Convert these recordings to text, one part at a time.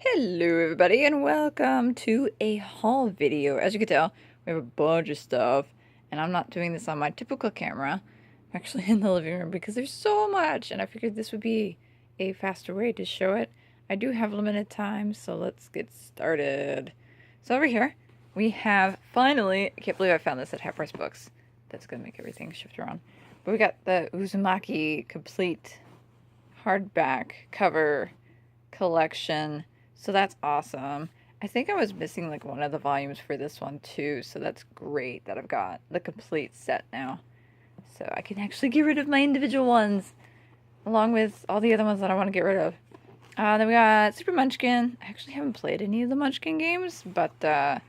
Hello everybody and welcome to a haul video. As you can tell, we have a bunch of stuff and I'm not doing this on my typical camera. I'm actually in the living room because there's so much and I figured this would be a faster way to show it. I do have limited time, so let's get started. So over here we have, finally, I can't believe I found this at Half Price Books. That's gonna make everything shift around. But we got the Uzumaki complete hardback cover collection. So that's awesome. I think I was missing like one of the volumes for this one too, so that's great that I've got the complete set now. So I can actually get rid of my individual ones, along with all the other ones that I want to get rid of. Then we got Super Munchkin. I actually haven't played any of the Munchkin games, but I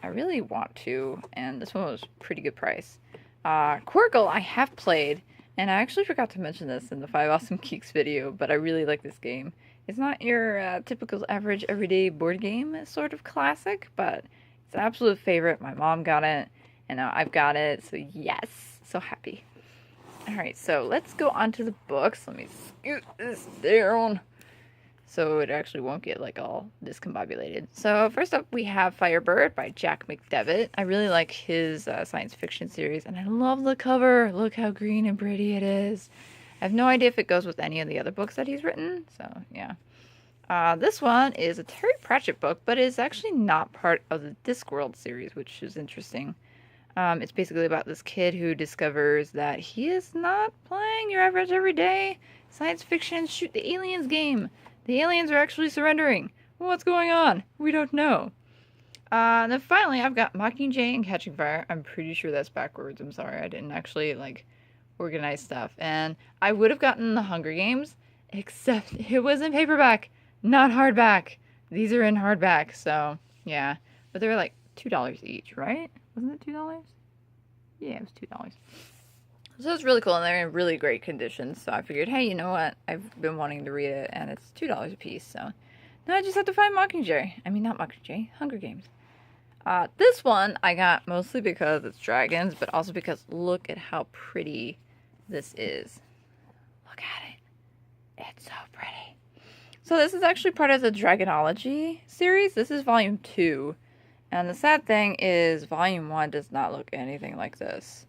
really want to, and this one was pretty good price. Quirkle I have played, and I actually forgot to mention this in the 5 Awesome Geeks video, but I really like this game. It's not your typical average everyday board game sort of classic, but it's an absolute favorite. My mom got it, and now I've got it, so yes, so happy. Alright, so let's go on to the books. Let me scoot this down so it actually won't get like all discombobulated. So first up we have Firebird by Jack McDevitt. I really like his science fiction series, and I love the cover. Look how green and pretty it is. I have no idea if it goes with any of the other books that he's written, so yeah. This one is a Terry Pratchett book, but is actually not part of the Discworld series, which is interesting. It's basically about this kid who discovers that he is not playing your average everyday science fiction shoot the aliens game. The aliens are actually surrendering. What's going on? We don't know. And then finally, I've got Mockingjay and Catching Fire. I'm pretty sure that's backwards. I'm sorry, I didn't actually organize stuff. And I would have gotten the Hunger Games, except it was in paperback, not hardback. These are in hardback, so yeah. But they're like $2 each, right? Wasn't it $2? Yeah, it was $2. So it's really cool, and they're in really great condition. So I figured, hey, you know what? I've been wanting to read it, and it's $2 a piece. So now I just have to find Mockingjay. I mean, not Mockingjay, Hunger Games. This one I got mostly because it's dragons, but also because look at how pretty this is. Look at it. It's so pretty. So this is actually part of the Dragonology series. This is volume 2. And the sad thing is volume 1 does not look anything like this,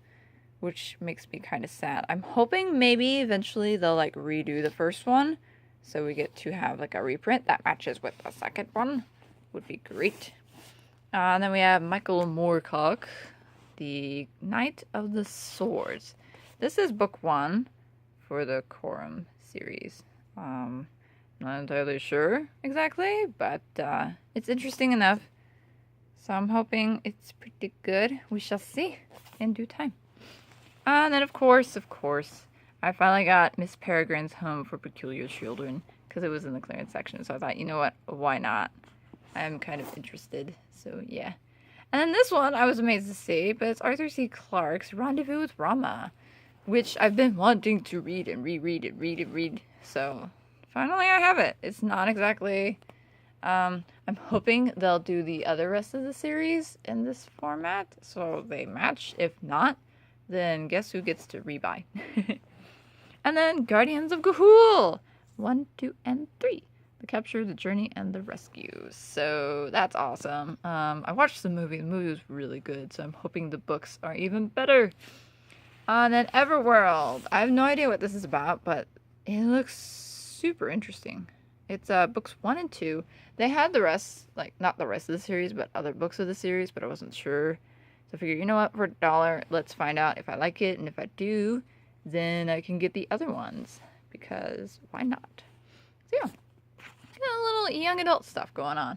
which makes me kind of sad. I'm hoping maybe eventually they'll like redo the first one, so we get to have like a reprint that matches with the second one. Would be great. And then we have Michael Moorcock, The Knight of the Swords. This is book 1 for the Quorum series. Not entirely sure exactly, but it's interesting enough. So I'm hoping it's pretty good. We shall see in due time. And then of course, I finally got Miss Peregrine's Home for Peculiar Children because it was in the clearance section. So I thought, you know what, why not? I'm kind of interested, so yeah. And then this one I was amazed to see, but it's Arthur C. Clarke's Rendezvous with Rama, which I've been wanting to read and reread. So finally I have it. It's not exactly, I'm hoping they'll do the other rest of the series in this format, so they match. If not, then guess who gets to rebuy? And then Guardians of Ga'Hoole, 1, 2, and 3. The Capture, the Journey, and the Rescue. So that's awesome. I watched the movie. The movie was really good, so I'm hoping the books are even better. And then Everworld. I have no idea what this is about, but it looks super interesting. It's books 1 and 2. They had the rest, like not the rest of the series, but other books of the series, but I wasn't sure. So I figured, you know what, for $1, let's find out if I like it, and if I do, then I can get the other ones, because why not? So yeah. A little young adult stuff going on.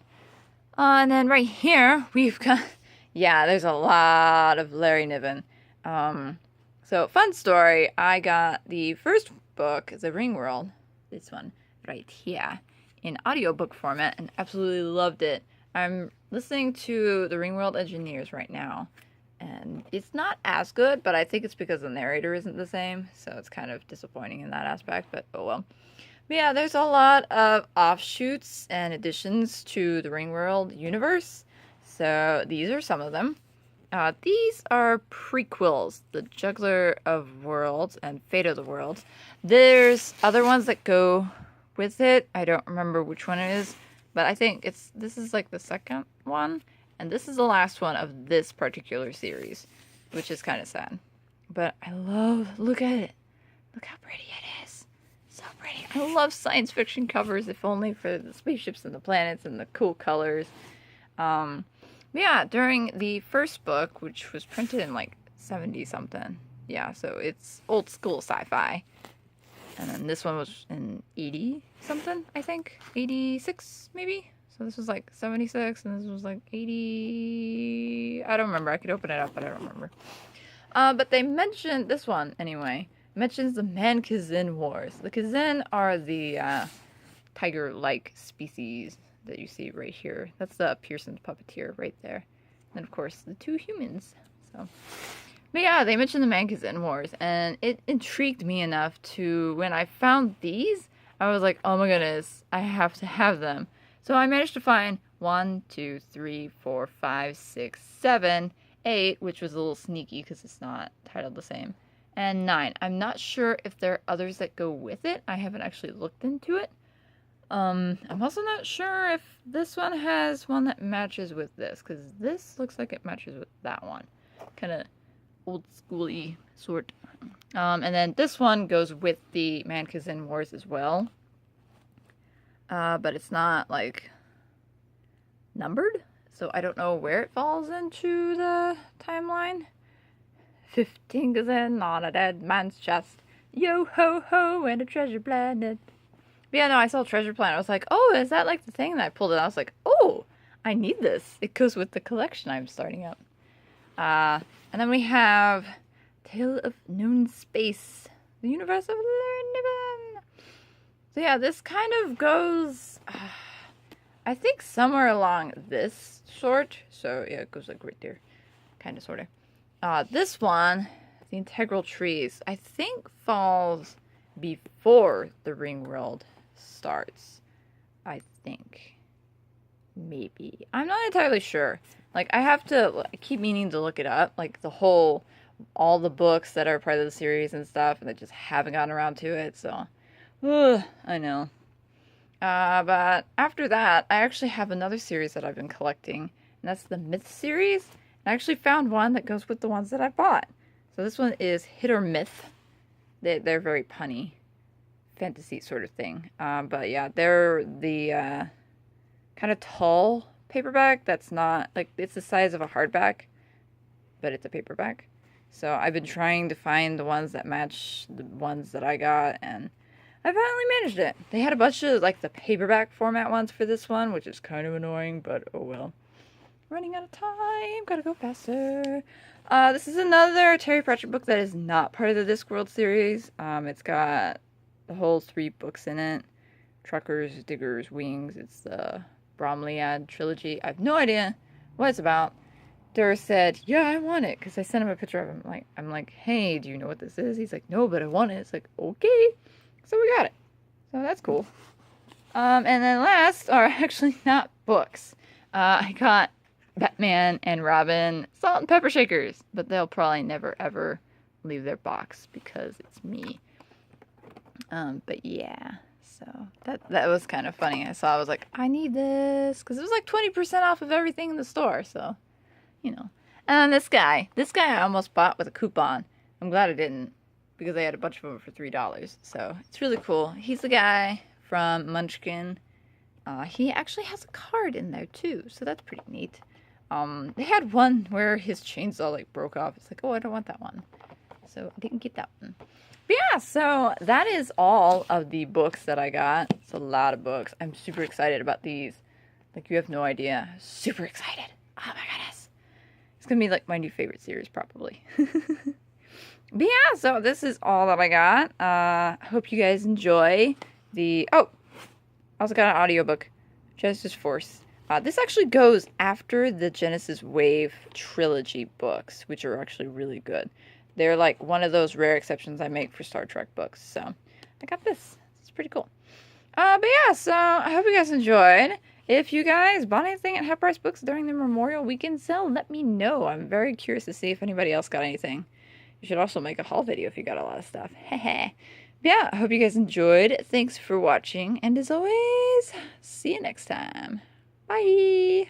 And then right here, we've got, yeah, there's a lot of Larry Niven. So fun story, I got the first book, The Ring World, this one right here, in audiobook format, and absolutely loved it. I'm listening to The Ring World Engineers right now, and it's not as good, but I think it's because the narrator isn't the same, so it's kind of disappointing in that aspect, but oh well. But yeah, there's a lot of offshoots and additions to the Ringworld universe. So these are some of them. These are prequels, The Juggler of Worlds and Fate of the Worlds. There's other ones that go with it. I don't remember which one it is, But I think this is like the second one, and this is the last one of this particular series, which is kind of sad. But I love, look at it. Look how pretty it is. So pretty. I love science fiction covers, if only for the spaceships and the planets and the cool colors. Yeah, during the first book, which was printed in like 70 something. Yeah, so it's old school sci-fi. And then this one was in 80 something, I think. 86 maybe? So this was like 76 and this was like 80. I don't remember. I could open it up, but I don't remember. But they mentioned this one anyway. Mentions the Man-Kazin Wars. The Kazin are the tiger-like species that you see right here. That's the Pearson's puppeteer right there. And of course, the two humans. So, but yeah, they mentioned the Man-Kazin Wars, and it intrigued me enough to, when I found these, I was like, oh my goodness, I have to have them. So I managed to find 1, 2, 3, 4, 5, 6, 7, 8, which was a little sneaky because it's not titled the same, and 9. I'm not sure if there are others that go with it. I haven't actually looked into it. I'm also not sure if this one has one that matches with this, because this looks like it matches with that one. Kind of old schooly sort. And then this one goes with the Man-Kazin Wars as well. But it's not, like, numbered, so I don't know where it falls into the timeline. 15 Kazin on a dead man's chest. Yo ho ho and a treasure planet. But yeah, no, I saw Treasure Planet. I was like, oh, is that like the thing? And I pulled it out. I was like, oh, I need this. It goes with the collection I'm starting up. And then we have Tale of Known Space. The Universe of Niven. So yeah, this kind of goes, I think somewhere along this sort. So yeah, it goes like right there. Kind of, sort of. This one, the Integral Trees, I think falls before the Ring World starts. I think. Maybe. I'm not entirely sure. Like, I have to keep meaning to look it up. Like, all the books that are part of the series and stuff, and I just haven't gotten around to it, so. I know. But after that, I actually have another series that I've been collecting, and that's the Myth series. And I actually found one that goes with the ones that I bought. So this one is Hit or Myth. They're very punny. Fantasy sort of thing. But yeah, they're the kind of tall paperback that's not, like, it's the size of a hardback, but it's a paperback. So I've been trying to find the ones that match the ones that I got, and I finally managed it. They had a bunch of, like, the paperback format ones for this one, which is kind of annoying, but oh well. Running out of time, gotta go faster. This is another Terry Pratchett book that is not part of the Discworld series. It's got the whole 3 books in it. Truckers, Diggers, Wings. It's the Bromeliad trilogy. I have no idea what it's about. Durr said, yeah, I want it, because I sent him a picture of him. I'm like, hey, do you know what this is? He's like, no, but I want it. It's like, okay. So we got it. So that's cool. And then last are actually not books. I got Batman and Robin Salt and Pepper Shakers, but they'll probably never ever leave their box because it's me. But yeah, so that was kind of funny. I was like, I need this, because it was like 20% off of everything in the store, so, you know. And then this guy I almost bought with a coupon. I'm glad I didn't, because they had a bunch of them for $3, so it's really cool. He's the guy from Munchkin. He actually has a card in there too, so that's pretty neat. They had one where his chainsaw like broke off. It's like, oh, I don't want that one, so I didn't get that one. But yeah, so that is all of the books that I got. It's a lot of books. I'm super excited about these. Like, you have no idea. Super excited. Oh my goodness. It's gonna be like my new favorite series, probably. But yeah, so this is all that I got. I hope you guys enjoy the... Oh! I also got an audiobook. Genesis Force. This actually goes after the Genesis Wave trilogy books, which are actually really good. They're like one of those rare exceptions I make for Star Trek books. So, I got this. It's pretty cool. But yeah, so I hope you guys enjoyed. If you guys bought anything at Half Price Books during the Memorial Weekend sale, let me know. I'm very curious to see if anybody else got anything. You should also make a haul video if you got a lot of stuff. Heh. Yeah, I hope you guys enjoyed. Thanks for watching. And as always, see you next time. Bye.